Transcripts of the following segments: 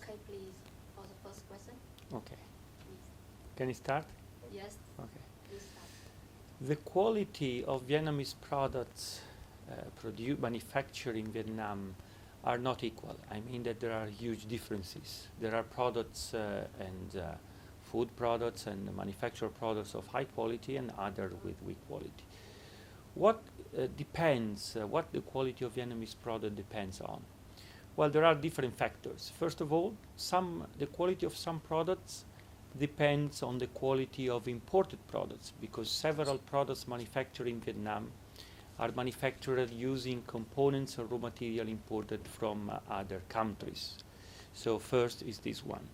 Okay, please, for the first question. Okay. Please. Can you start? Yes, Okay. please start. The quality of Vietnamese products manufactured in Vietnam are not equal. I mean that there are huge differences. There are products and food products and manufactured products of high quality and other with weak quality. What what the quality of Vietnamese product depends on? Well, there are different factors. First of all, the quality of some products depends on the quality of imported products, because several products manufactured in Vietnam are manufactured using components or raw material imported from other countries. So first is this one.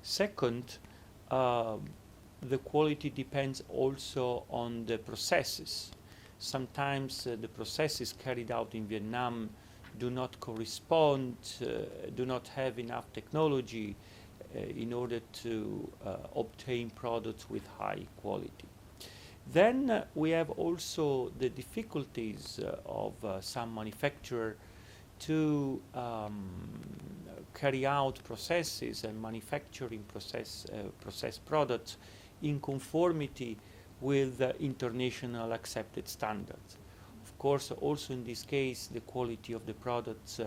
Second, the quality depends also on the processes. Sometimes the processes carried out in Vietnam do not correspond, do not have enough technology in order to obtain products with high quality. Then we have also the difficulties of some manufacturer to carry out processes and manufacturing process products in conformity with international accepted standards. Of course, also in this case, the quality of the products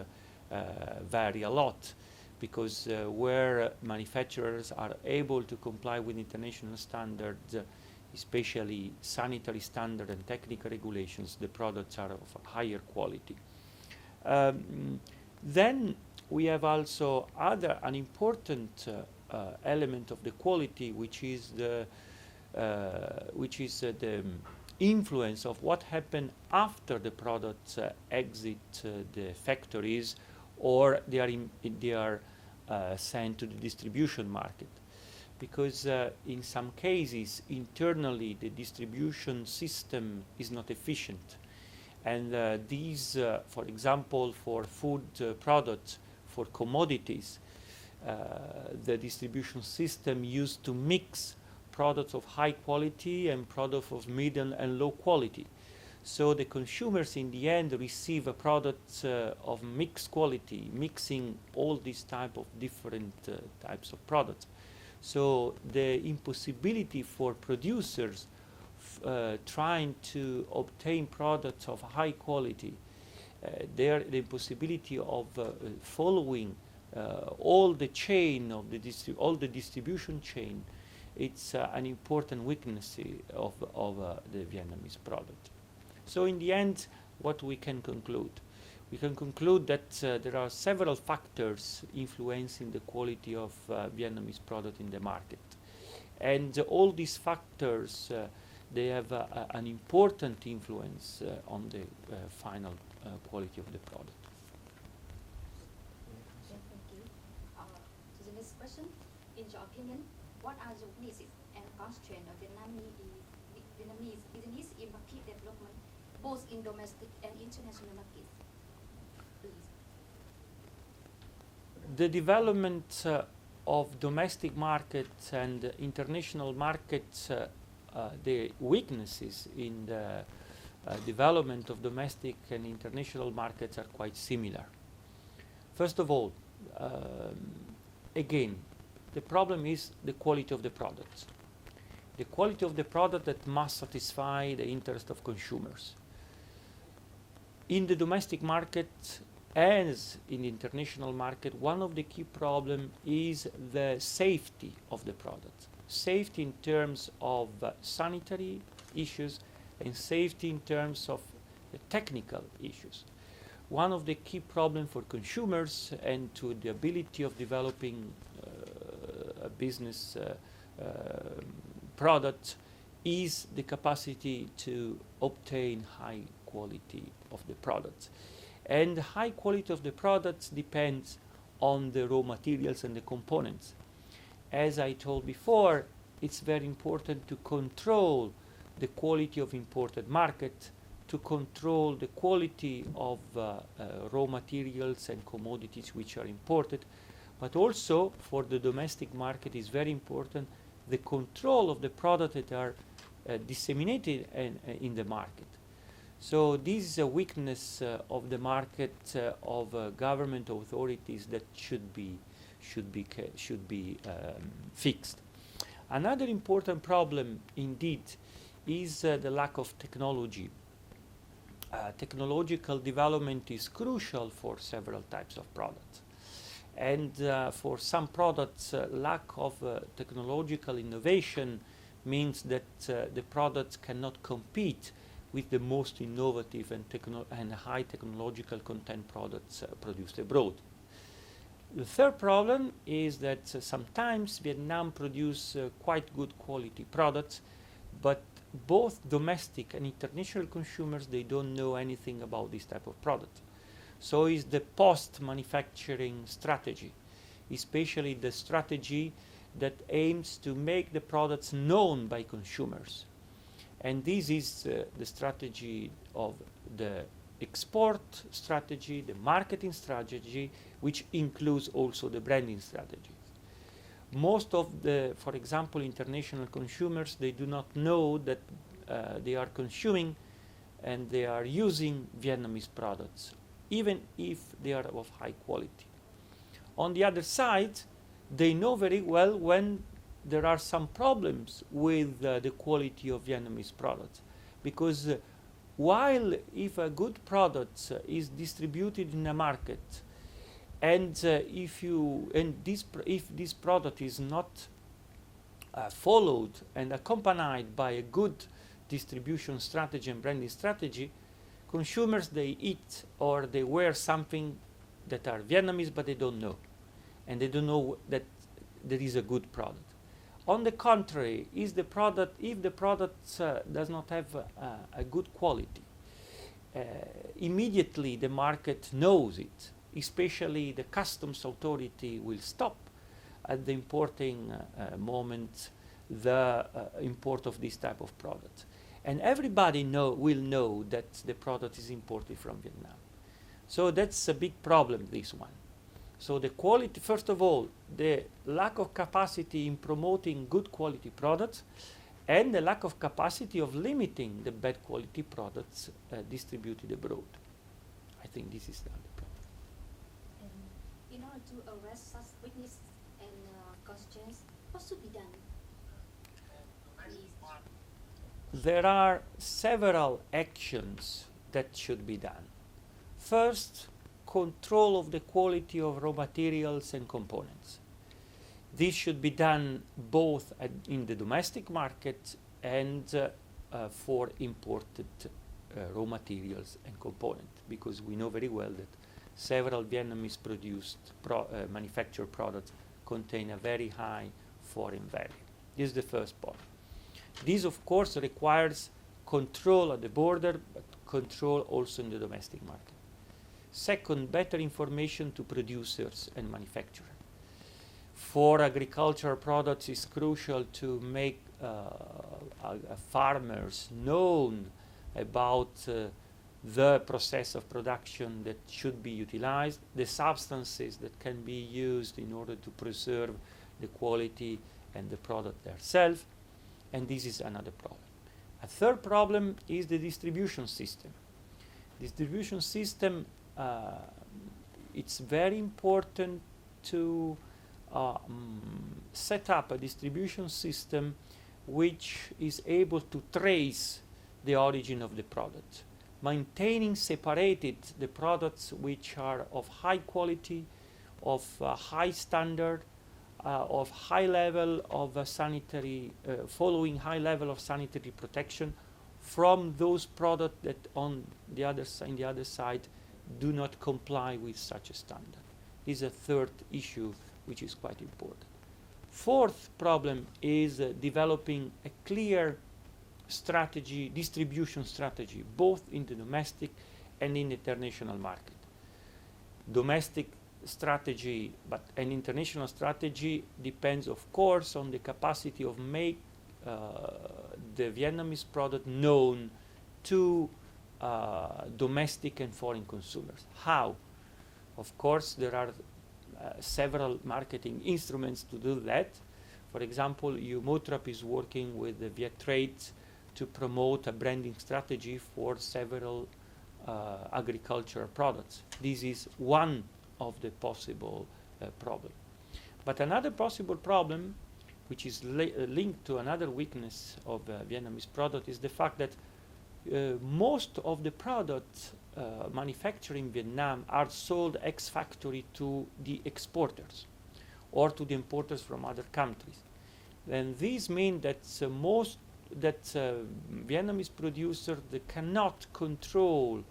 vary a lot, because where manufacturers are able to comply with international standards, especially sanitary standard and technical regulations, the products are of higher quality. Then we have also an important element of the quality, which is the influence of what happened after the products exit the factories, or they are sent to the distribution market. Because in some cases, internally, the distribution system is not efficient. And these, for example, for food products, for commodities, the distribution system used to mix products of high quality and products of middle and low quality. So the consumers in the end receive a product of mixed quality, mixing all these type of different types of products. So the impossibility for producers trying to obtain products of high quality, the impossibility of following all the chain of all the distribution chain, it's an important weakness of the Vietnamese product. So in the end, what we can conclude? We can conclude that there are several factors influencing the quality of Vietnamese product in the market. And all these factors, they have an important influence on the final quality of the product. Okay, thank you. To the next question, in your opinion, what are the weaknesses and constraints of Vietnamese business in market development, both in domestic and international markets? Please. The development of domestic markets and international markets, the weaknesses in the development of domestic and international markets are quite similar. First of all, again, the problem is the quality of the products. The quality of the product that must satisfy the interest of consumers. In the domestic market, as in the international market, one of the key problems is the safety of the product. Safety in terms of sanitary issues and safety in terms of technical issues. One of the key problems for consumers and to the ability of developing a business product is the capacity to obtain high quality of the products. And the high quality of the products depends on the raw materials and the components. As I told before, it's very important to control the quality of imported market, to control the quality of raw materials and commodities which are imported, but also for the domestic market is very important the control of the products that are disseminated in the market. So this is a weakness of the market of government authorities that should be fixed. Another important problem, indeed, is the lack of technology. Technological development is crucial for several types of products. And for some products, lack of technological innovation means that the products cannot compete with the most innovative and high technological content products produced abroad. The third problem is that sometimes Vietnam produce quite good quality products, but both domestic and international consumers, they don't know anything about this type of product. So is the post-manufacturing strategy, especially the strategy that aims to make the products known by consumers. And this is the strategy of the export strategy, the marketing strategy, which includes also the branding strategy. Most of the, for example, international consumers, they do not know that they are consuming and they are using Vietnamese products, even if they are of high quality. On the other side, they know very well when there are some problems with the quality of Vietnamese products, because while if a good product is distributed in a market, and if this product is not followed and accompanied by a good distribution strategy and branding strategy, consumers, they eat or they wear something that are Vietnamese, but they don't know, and they don't know that there is a good product. On the contrary, if the product does not have a good quality, immediately the market knows it. Especially the customs authority will stop at the importing moment the import of this type of product. And everybody will know that the product is imported from Vietnam. So that's a big problem, this one. So the quality, first of all, the lack of capacity in promoting good quality products, and the lack of capacity of limiting the bad quality products distributed abroad. I think this is the other problem. In order to arrest such weaknesses and constraints, what should be done? There are several actions that should be done. First, control of the quality of raw materials and components. This should be done both in the domestic market and for imported raw materials and components, because we know very well that several Vietnamese produced manufactured products contain a very high foreign value. This is the first point. This, of course, requires control at the border, but control also in the domestic market. Second, better information to producers and manufacturers. For agricultural products, it's crucial to make farmers known about the process of production that should be utilized, the substances that can be used in order to preserve the quality and the product themselves, and this is another problem. A third problem is the distribution system. Distribution system, it's very important to set up a distribution system which is able to trace the origin of the product, maintaining separated the products which are of high quality, of high standard, of high level of sanitary, following high level of sanitary protection, from those products that on the other side do not comply with such a standard. This is a third issue which is quite important. Fourth problem is developing a clear strategy, distribution strategy, both in the domestic and in the international market. Domestic strategy, but an international strategy depends, of course, on the capacity of make the Vietnamese product known to domestic and foreign consumers. How? Of course, there are several marketing instruments to do that. For example, UMOTRAP is working with the Viettrade to promote a branding strategy for several agricultural products. This is one of the possible problems. But another possible problem, which is linked to another weakness of Vietnamese product, is the fact that most of the products manufactured in Vietnam are sold ex-factory to the exporters or to the importers from other countries. And this means that Vietnamese producers, they cannot control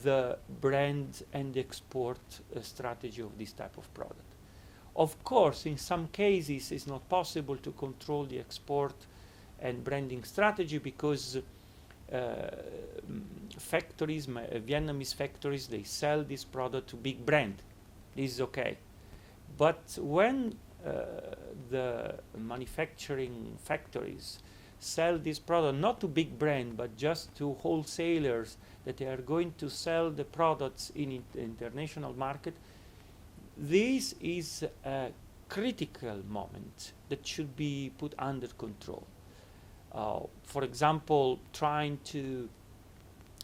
the brand and the export strategy of this type of product. Of course, in some cases, it's not possible to control the export and branding strategy because factories, Vietnamese factories, they sell this product to big brand. This is okay. But when the manufacturing factories sell this product not to big brand but just to wholesalers that they are going to sell the products in international market, this is a critical moment that should be put under control. For example, trying to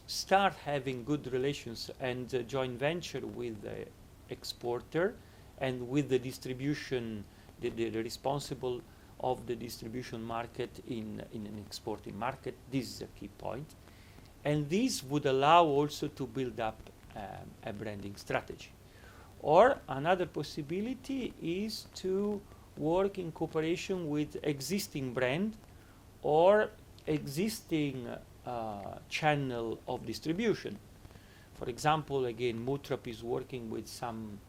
start having good relations and joint venture with the exporter and with the distribution, the responsible of the distribution market in an exporting market. This is a key point. And this would allow also to build up a branding strategy. Or another possibility is to work in cooperation with existing brand or existing channel of distribution. For example, again, Mutrap is working with some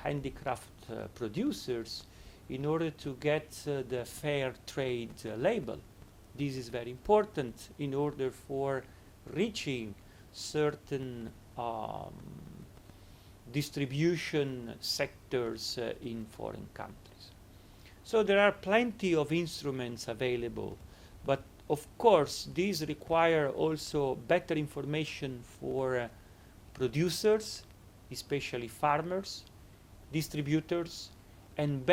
handicraft producers in order to get the fair trade label. This is very important in order for reaching certain distribution sectors in foreign countries. So there are plenty of instruments available, but of course these require also better information for producers, especially farmers, distributors, and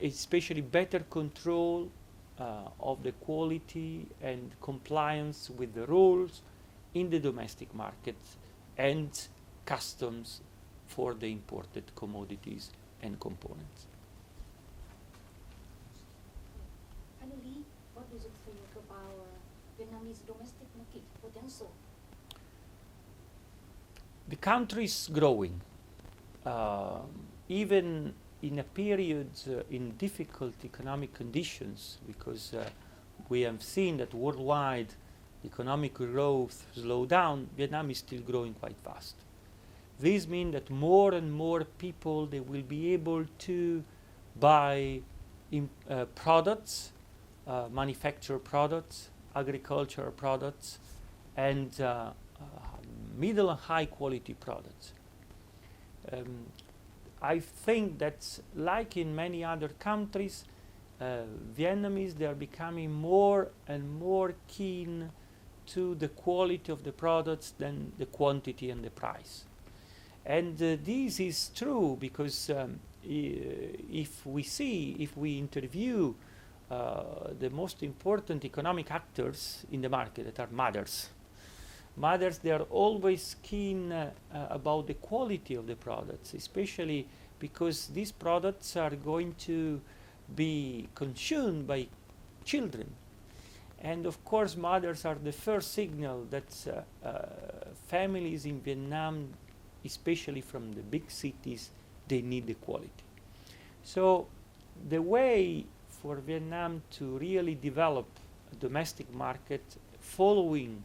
especially better control of the quality and compliance with the rules in the domestic market and customs for the imported commodities and components. Finally, what do you think about Vietnamese domestic market potential? The country is growing. Even in a period in difficult economic conditions, because we have seen that worldwide economic growth slowed down, Vietnam is still growing quite fast. This means that more and more people, they will be able to buy products, manufactured products, agricultural products, and middle and high quality products. I think that, like in many other countries, Vietnamese, they are becoming more and more keen to the quality of the products than the quantity and the price. And this is true because if we interview the most important economic actors in the market, that are mothers, they are always keen about the quality of the products, especially because these products are going to be consumed by children. And of course, mothers are the first signal that families in Vietnam, especially from the big cities, they need the quality. So the way for Vietnam to really develop a domestic market following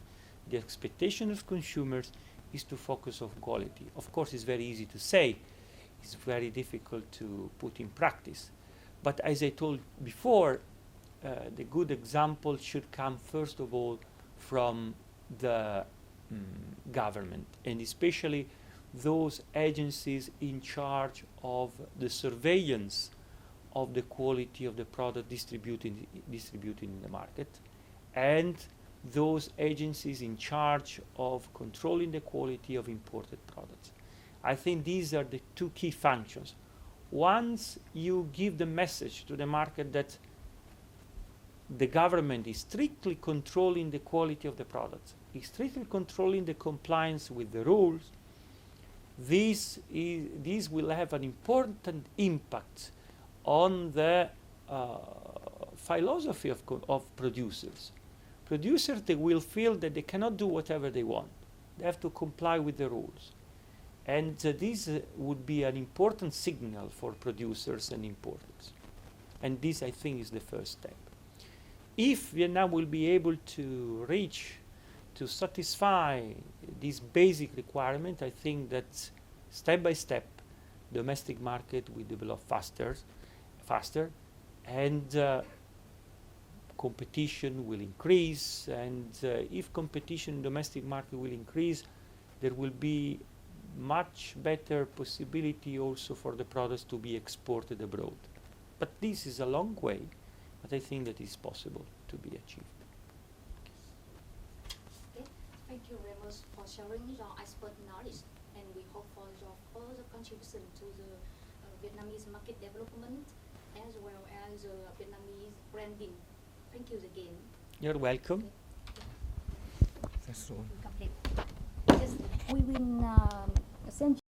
the expectation of consumers is to focus on quality. Of course, it's very easy to say, it's very difficult to put in practice. But as I told before, the good example should come first of all from the government, and especially those agencies in charge of the surveillance of the quality of the product distributed in the market, and those agencies in charge of controlling the quality of imported products. I think these are the two key functions. Once you give the message to the market that the government is strictly controlling the quality of the products, is strictly controlling the compliance with the rules, this will have an important impact on the philosophy of producers. Producers, they will feel that they cannot do whatever they want. They have to comply with the rules. And this would be an important signal for producers and importers. And this, I think, is the first step. If Vietnam will be able to satisfy this basic requirement, I think that step by step, domestic market will develop faster, and competition will increase. And if competition in domestic market will increase, there will be much better possibility also for the products to be exported abroad. But this is a long way, but I think that is possible to be achieved. Okay. Thank you very much for sharing your expert knowledge, and we hope for your further contribution to the Vietnamese market development as well as Vietnamese branding. Thank you again. You're welcome. Okay. That's all. Complete. Yes, we will send